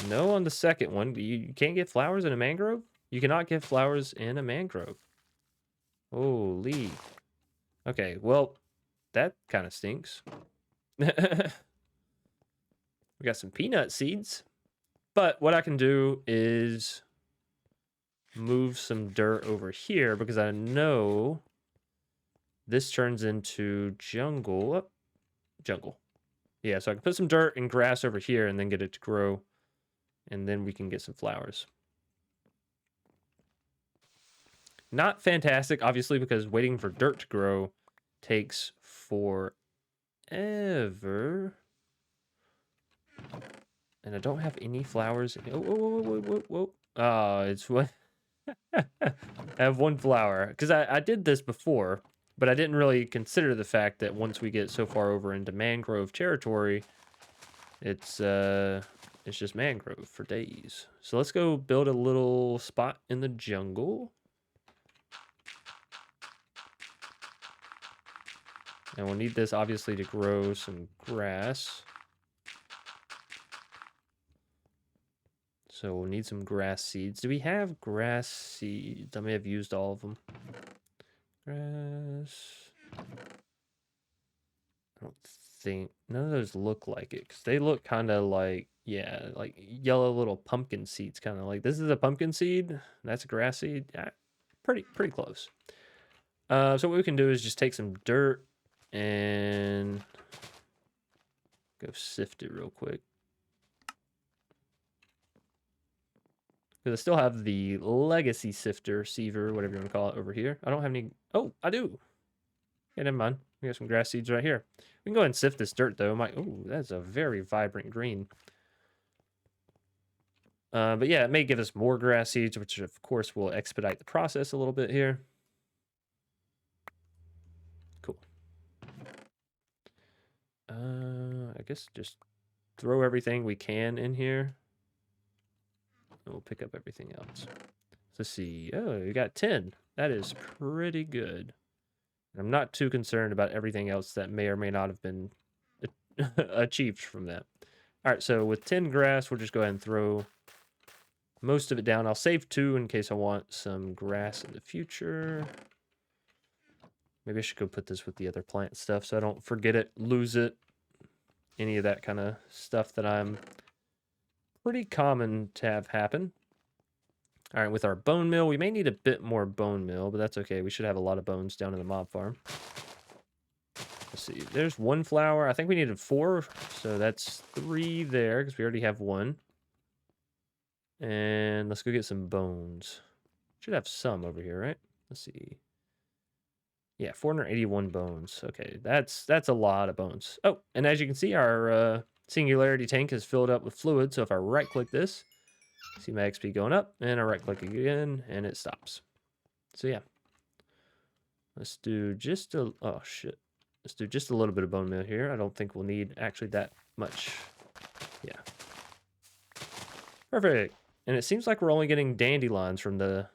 No on the second one. You can't get flowers in a mangrove? You cannot get flowers in a mangrove. Holy. Okay, well, that kind of stinks. We got some peanut seeds. But what I can do is move some dirt over here because I know this turns into jungle. Oh, jungle. Yeah, so I can put some dirt and grass over here and then get it to grow. And then we can get some flowers. Not fantastic, obviously, because waiting for dirt to grow takes forever. And I don't have any flowers. Oh, whoa. Oh, it's what? I have one flower. Because I did this before, but I didn't really consider the fact that once we get so far over into mangrove territory, it's just mangrove for days. So let's go build a little spot in the jungle. And we'll need this, obviously, to grow some grass. So we'll need some grass seeds. Do we have grass seeds? I may have used all of them. Grass. I don't think... None of those look like it. Because they look kind of like... Yeah, like yellow little pumpkin seeds. Kind of like, this is a pumpkin seed. That's a grass seed. Yeah, pretty close. So what we can do is just take some dirt and go sift it real quick. Because I still have the legacy sifter, siever, whatever you want to call it, over here. I don't have any... Oh, I do. Yeah, never mind. We got some grass seeds right here. We can go ahead and sift this dirt, though. Oh, that's a very vibrant green. But yeah, it may give us more grass seeds, which of course will expedite the process a little bit here. Cool. I guess just throw everything we can in here. And we'll pick up everything else. Let's see. Oh, we got 10. That is pretty good. I'm not too concerned about everything else that may or may not have been achieved from that. All right, so with 10 grass, we'll just go ahead and throw most of it down. I'll save 2 in case I want some grass in the future. Maybe I should go put this with the other plant stuff so I don't forget it, lose it, any of that kind of stuff that I'm pretty common to have happen. All right, with our bone meal, we may need a bit more bone meal, but that's okay. We should have a lot of bones down in the mob farm. Let's see. There's 1 flower. I think we needed 4, so that's 3 there because we already have 1. And let's go get some bones. Should have some over here, right? Let's see. Yeah, 481 bones. Okay, that's a lot of bones. Oh, and as you can see, our singularity tank is filled up with fluid. So if I right-click this, see my XP going up, and I right-click again, and it stops. So yeah. Let's do just a... Oh, shit. Let's do just a little bit of bone meal here. I don't think we'll need actually that much. Yeah. Perfect. And it seems like we're only getting dandelions from the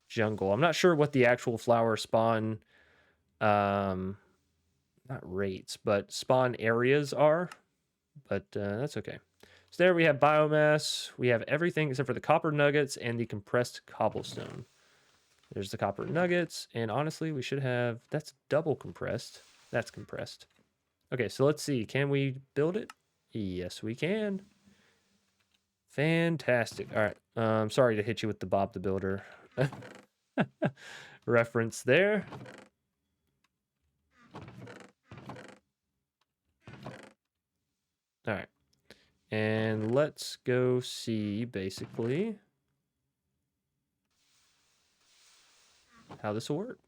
jungle. I'm not sure what the actual flower spawn, not rates, but spawn areas are. But that's okay. So there we have biomass. We have everything except for the copper nuggets and the compressed cobblestone. There's the copper nuggets. And honestly, we should have... That's double compressed. That's compressed. Okay, so let's see. Can we build it? Yes, we can. Fantastic. All right. Sorry to hit you with the Bob the Builder reference there. All right. And let's go see, basically, how this will work.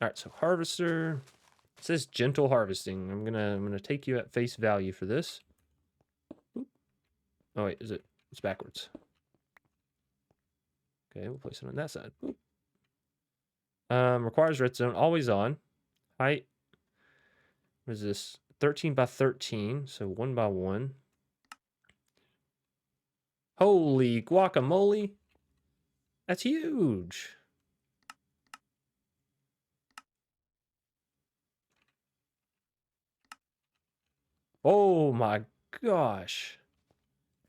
All right, so harvester. It says gentle harvesting. I'm gonna take you at face value for this. Oop. Oh wait, is it? It's backwards. Okay, we'll place it on that side. Oop. Requires redstone, always on. Height. What is this? 13 by 13, so 1 by 1. Holy guacamole! That's huge. Oh my gosh.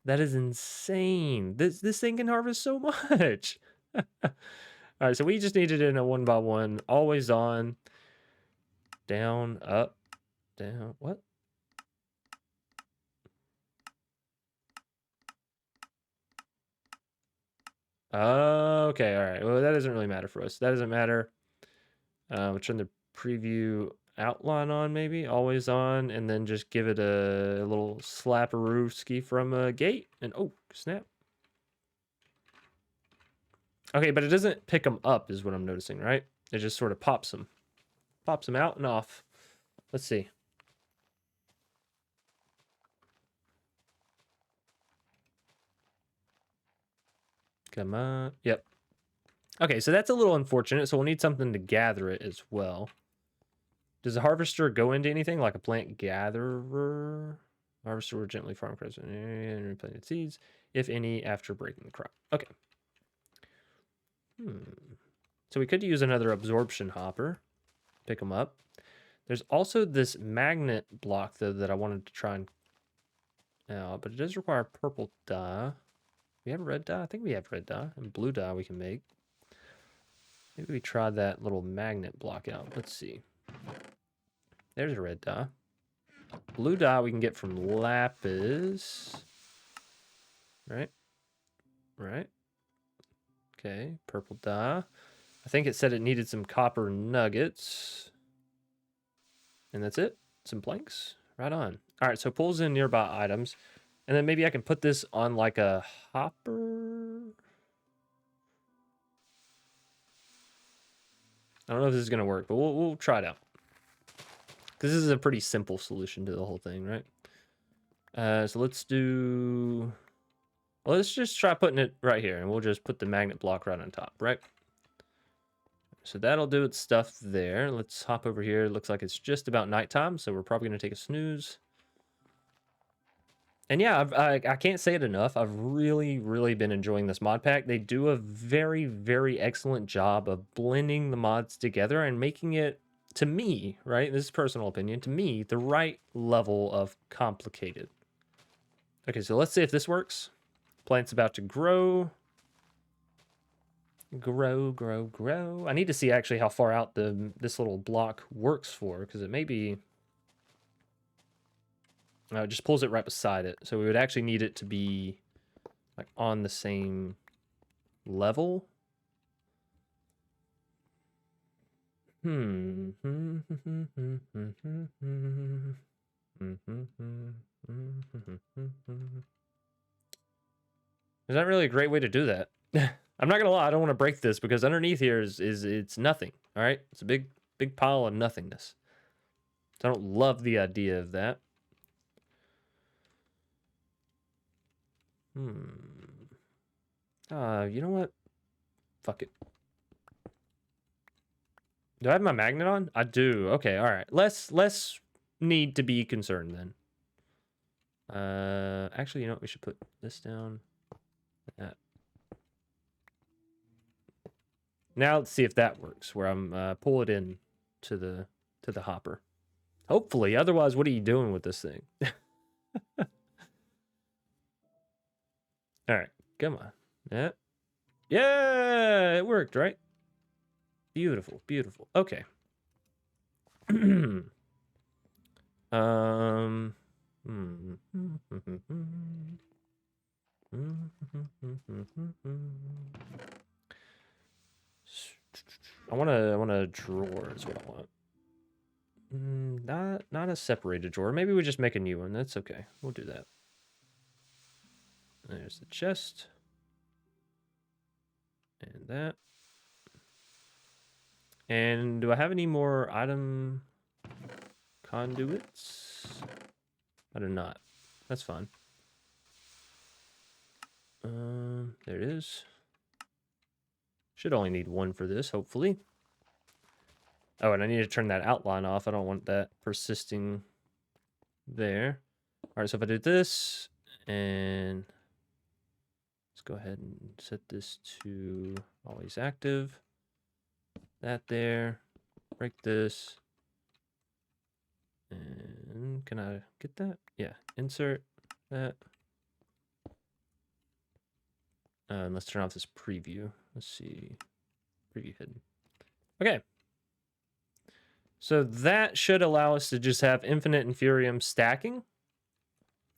That is insane. This thing can harvest so much. All right, so we just need it in a 1 by 1, always on. Down, up, down. What? Okay, all right. Well, that doesn't really matter for us. That doesn't matter. We'll turn the preview outline on, maybe. Always on, and then just give it a little slapperooski from a gate. And oh, snap. Okay, but it doesn't pick them up, is what I'm noticing, right? It just sort of pops them. Pops them out and off. Let's see. Come on. Yep. Okay, so that's a little unfortunate. So we'll need something to gather it as well. Does the harvester go into anything like a plant gatherer? Harvester will gently farm crops and replant seeds, if any, after breaking the crop. Okay. So we could use another absorption hopper. Pick them up. There's also this magnet block, though, that I wanted to try and... but it does require purple dye. We have red dye? I think we have red dye. And blue dye we can make. Maybe we try that little magnet block out. Let's see. There's a red dye. Blue dye we can get from lapis. Right? Right. Okay, purple dye. I think it said it needed some copper nuggets. And that's it. Some planks. Right on. All right, so it pulls in nearby items. And then maybe I can put this on like a hopper. I don't know if this is going to work, but we'll try it out. Because this is a pretty simple solution to the whole thing, right? So let's do... Well, let's just try putting it right here, and we'll just put the magnet block right on top, right? So that'll do its stuff there. Let's hop over here. It looks like it's just about nighttime, so we're probably going to take a snooze. And yeah, I can't say it enough. I've really, really been enjoying this mod pack. They do a very, very excellent job of blending the mods together and making it, to me, right? This is personal opinion, to me, the right level of complicated. Okay, so let's see if this works. Plant's about to grow. Grow, grow, grow. I need to see actually how far out this little block works for, because it may be... it just pulls it right beside it. So we would actually need it to be like on the same level. There's not really a great way to do that. I'm not gonna lie, I don't want to break this because underneath here is it's nothing. All right, it's a big pile of nothingness. So I don't love the idea of that. You know what? Fuck it. Do I have my magnet on? I do. Okay, all right. Less need to be concerned then. Actually, you know what? We should put this down. That. Now let's see if that works. Where I'm pull it in to the hopper. Hopefully. Otherwise, what are you doing with this thing? All right, come on. Yeah, yeah, it worked, right? Beautiful, beautiful. Okay. Um. I want a drawer is what I want. Not a separated drawer. Maybe we just make a new one. That's okay. We'll do that. There's the chest. And that. And do I have any more item conduits? I do not. That's fine. There it is. Should only need one for this, hopefully. Oh, and I need to turn that outline off. I don't want that persisting there. All right, so if I do this, and let's go ahead and set this to always active. That there. Break this. And can I get that? Yeah, insert that. And let's turn off this preview. Let's see. Preview hidden. Okay. So that should allow us to just have infinite Infurium stacking.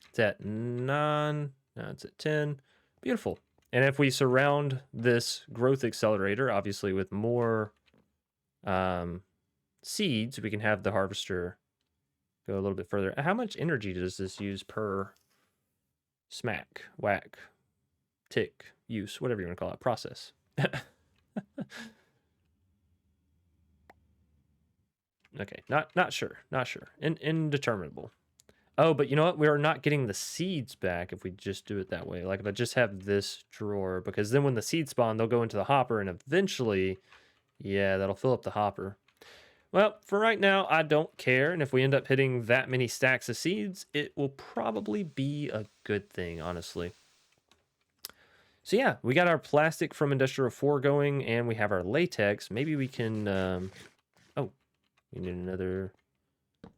It's at 9. Now it's at 10. Beautiful. And if we surround this growth accelerator, obviously with more seeds, we can have the harvester go a little bit further. How much energy does this use per smack, whack, tick, use, whatever you want to call it, process? Okay, not sure. Indeterminable. Oh, but you know what? We are not getting the seeds back if we just do it that way. Like if I just have this drawer, because then when the seeds spawn, they'll go into the hopper, and eventually, yeah, that'll fill up the hopper. Well, for right now, I don't care. And if we end up hitting that many stacks of seeds, it will probably be a good thing, honestly. So yeah, we got our plastic from Industrial 4 going, and we have our latex. Maybe we can... oh, we need another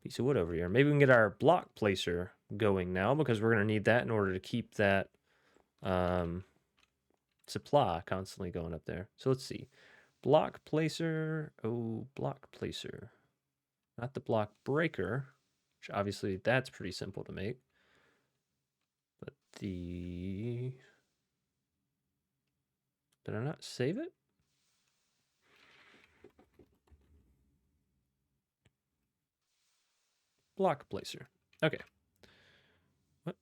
piece of wood over here. Maybe we can get our block placer going now, because we're going to need that in order to keep that supply constantly going up there. So let's see. Block placer. Oh, block placer. Not the block breaker, which obviously that's pretty simple to make. But the... Did I not save it? Block placer. Okay. What?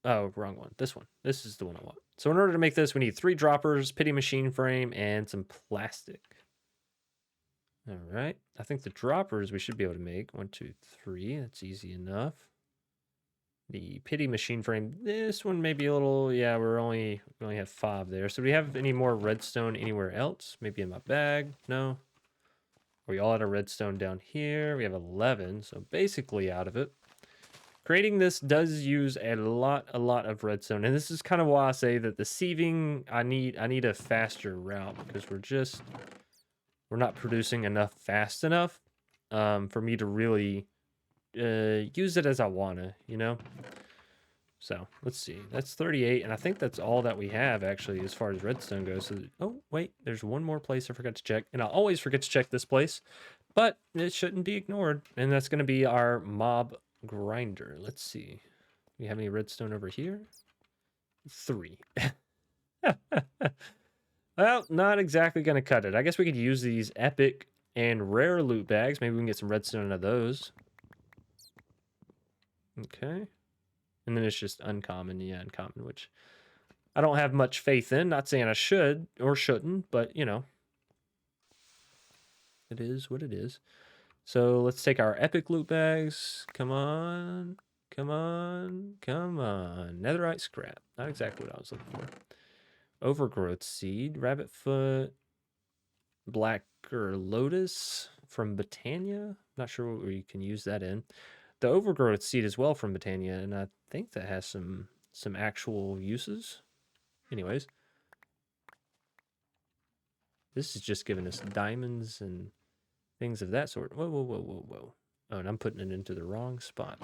Oh, wrong one. This one. This is the one I want. So in order to make this, we need 3 droppers, pity machine frame, and some plastic. All right. I think the droppers we should be able to make. 1, 2, 3. That's easy enough. The pity machine frame. This one may be a little. Yeah, we only have 5 there. So do we have any more redstone anywhere else? Maybe in my bag? No. We all had a redstone down here. We have 11, so basically out of it. Creating this does use a lot of redstone, and this is kind of why I say that the sieving, I need a faster route, because we're not producing enough fast enough for me to really use it as I wanna, you know. So let's see, that's 38, and I think that's all that we have actually as far as redstone goes. So, oh wait, there's one more place I forgot to check, and I always forget to check this place, but it shouldn't be ignored, and that's going to be our mob grinder. Let's see, do we have any redstone over here? 3. Well, not exactly going to cut it. I guess we could use these epic and rare loot bags. Maybe we can get some redstone out of those. Okay. And then it's just uncommon. Yeah, uncommon, which I don't have much faith in. Not saying I should or shouldn't, but, you know. It is what it is. So let's take our epic loot bags. Come on. Come on. Come on. Netherite scrap. Not exactly what I was looking for. Overgrowth seed. Rabbit foot. Blacker lotus. from Botania. Not sure what you can use that in. The overgrowth seed as well from Botania, and I think that has some actual uses. Anyways, this is just giving us diamonds and things of that sort. Whoa, whoa, whoa, whoa, whoa. Oh, and I'm putting it into the wrong spot.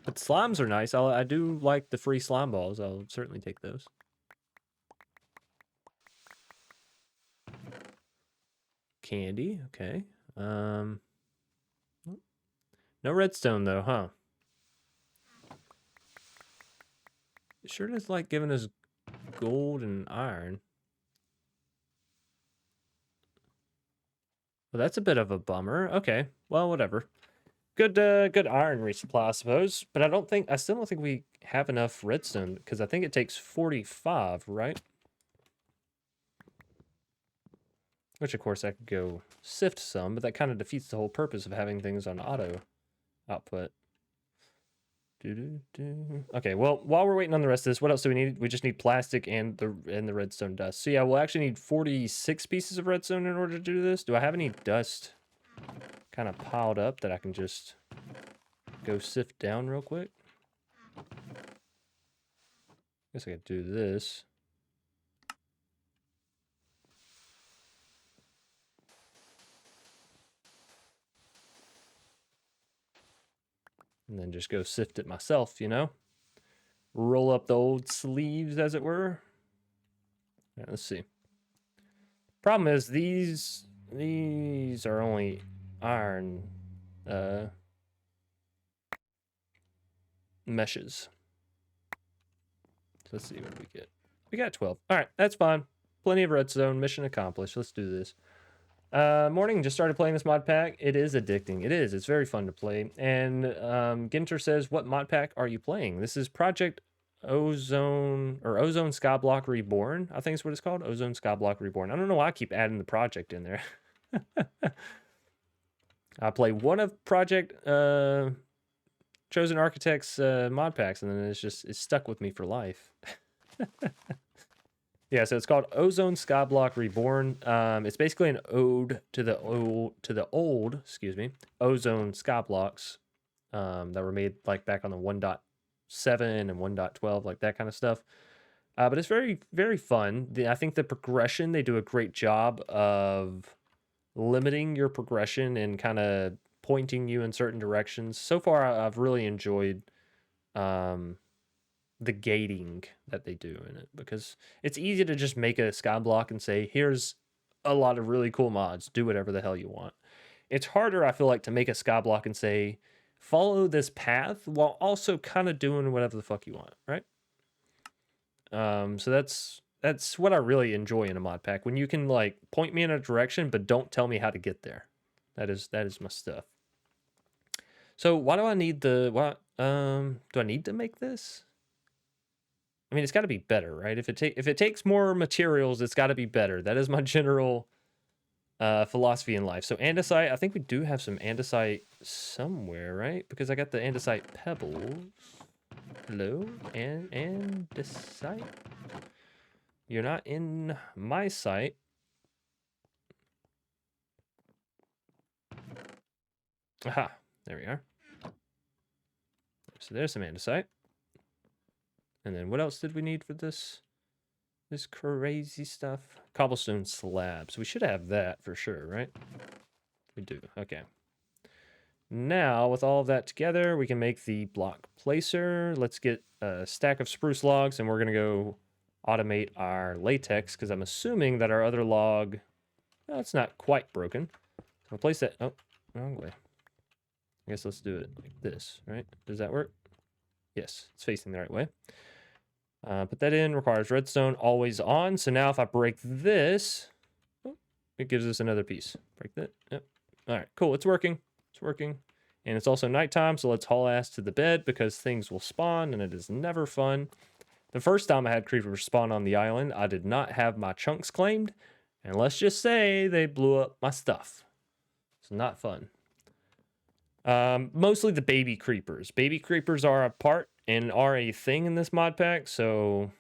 But slimes are nice. I do like the free slime balls. I'll certainly take those. Candy, okay. No redstone though, huh? It sure does like giving us gold and iron. Well, that's a bit of a bummer. Okay, well, whatever. Good iron resupply, I suppose. But I still don't think we have enough redstone because I think it takes 45, right? Which, of course, I could go sift some, but that kind of defeats the whole purpose of having things on auto output. Okay, well, while we're waiting on the rest of this, what else do we need? We just need plastic and the redstone dust. So yeah, we'll actually need 46 pieces of redstone in order to do this. Do I have any dust kind of piled up that I can just go sift down real quick? Guess I could do this. And then just go sift it myself, you know? Roll up the old sleeves, as it were. Yeah, let's see. Problem is, these are only iron meshes. So let's see what we get. We got 12. All right, that's fine. Plenty of redstone. Mission accomplished. Let's do this. Morning, just started playing this mod pack. It is addicting. It is. It's very fun to play. And Ginter says, what mod pack are you playing? This is Project Ozone or Ozone Skyblock Reborn. I think is what it's called. Ozone Skyblock Reborn. I don't know why I keep adding the project in there. I play one of Project Chosen Architects mod packs, and then it's stuck with me for life. Yeah, so it's called Ozone Skyblock Reborn. It's basically an ode to the old, Ozone Skyblocks that were made like back on the 1.7 and 1.12, like that kind of stuff. But it's very, very fun. I think the progression, they do a great job of limiting your progression and kind of pointing you in certain directions. So far, I've really enjoyed the gating that they do in it, because it's easy to just make a skyblock and say, here's a lot of really cool mods, do whatever the hell you want. It's harder, I feel like, to make a skyblock and say, follow this path while also kind of doing whatever the fuck you want, right? So that's what I really enjoy in a mod pack, when you can like point me in a direction but don't tell me how to get there. That is my stuff. So why do I need do I need to make this? I mean, it's got to be better, right? If it takes more materials, it's got to be better. That is my general philosophy in life. So andesite, I think we do have some andesite somewhere, right? Because I got the andesite pebbles. Hello, andesite. You're not in my site. Aha, there we are. So there's some andesite. And then what else did we need for this crazy stuff? Cobblestone slabs. We should have that for sure, right? We do. Okay. Now, with all of that together, we can make the block placer. Let's get a stack of spruce logs, and we're going to go automate our latex, because I'm assuming that our other log, well, it's not quite broken. I'll place that. Oh, wrong way. I guess let's do it like this, right? Does that work? Yes, it's facing the right way. Put that in, requires redstone, always on. So now if I break this, it gives us another piece. Break that. Yep. All right, cool. It's working. It's working. And it's also nighttime, so let's haul ass to the bed, because things will spawn, and it is never fun. The first time I had creepers spawn on the island, I did not have my chunks claimed. And let's just say they blew up my stuff. It's not fun. Mostly the baby creepers. Baby creepers are a part and are a thing in this mod pack, so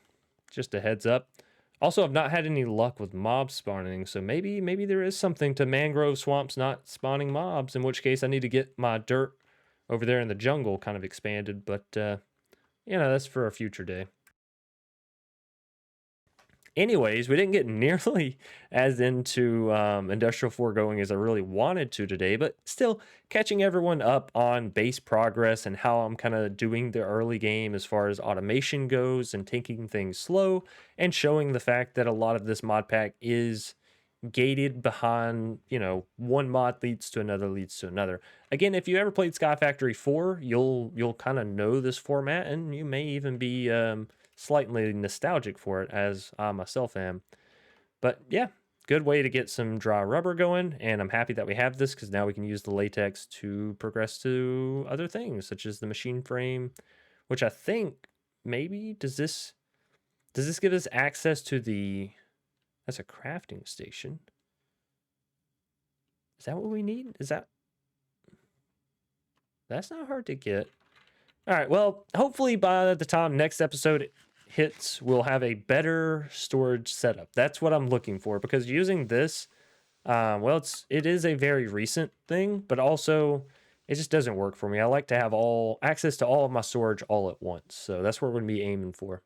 just a heads up. Also, I've not had any luck with mob spawning, so maybe there is something to mangrove swamps not spawning mobs, in which case I need to get my dirt over there in the jungle kind of expanded, but you know, that's for a future day. Anyways, we didn't get nearly as into industrial foregoing as I really wanted to today, but still catching everyone up on base progress and how I'm kind of doing the early game as far as automation goes and taking things slow, and showing the fact that a lot of this mod pack is gated behind, you know, one mod leads to another leads to another. Again, if you ever played Sky Factory 4, you'll kind of know this format, and you may even be slightly nostalgic for it, as I myself am. But yeah, good way to get some dry rubber going, and I'm happy that we have this because now we can use the latex to progress to other things such as the machine frame, which I think maybe does this give us access to the, that's a crafting station. Is that what we need? Is that, that's not hard to get. All right, well, hopefully by the time next episode hits, we'll have a better storage setup. That's what I'm looking for, because using this, well, it is a very recent thing, but also it just doesn't work for me. I like to have all access to all of my storage all at once. So that's what we're going to be aiming for.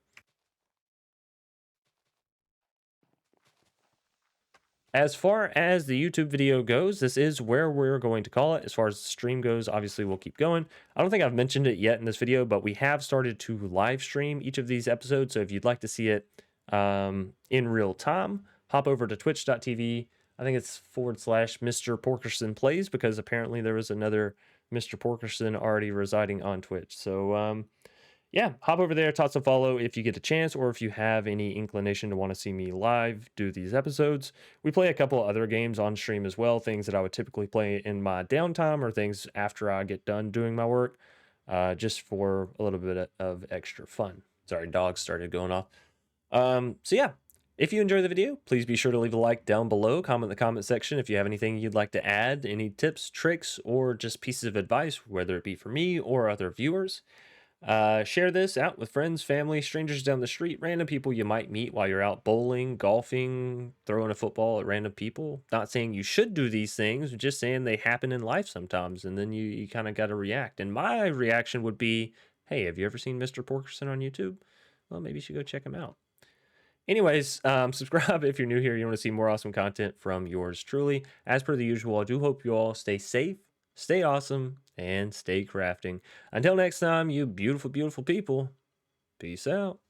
As far as the YouTube video goes, this is where we're going to call it. As far as the stream goes, obviously we'll keep going. I don't think I've mentioned it yet in this video, but we have started to live stream each of these episodes. So if you'd like to see it in real time, hop over to twitch.tv. I think it's / MrPorkerson plays, because apparently there was another MrPorkerson already residing on Twitch. So yeah, hop over there, toss a follow if you get a chance, or if you have any inclination to want to see me live do these episodes. We play a couple of other games on stream as well, things that I would typically play in my downtime or things after I get done doing my work, just for a little bit of extra fun. Sorry, dogs started going off. So yeah, if you enjoy the video, please be sure to leave a like down below, comment in the comment section if you have anything you'd like to add, any tips, tricks, or just pieces of advice, whether it be for me or other viewers. Share this out with friends, family, strangers down the street, random people you might meet while you're out bowling, golfing, throwing a football at random people. Not saying you should do these things, just saying they happen in life sometimes, and then you kind of got to react. And my reaction would be, hey, have you ever seen MrPorkerson on YouTube? Well, maybe you should go check him out. Anyways, subscribe if you're new here. You want to see more awesome content from yours truly. As per the usual, I do hope you all stay safe, stay awesome, and stay crafting. Until next time, you beautiful, beautiful people, peace out.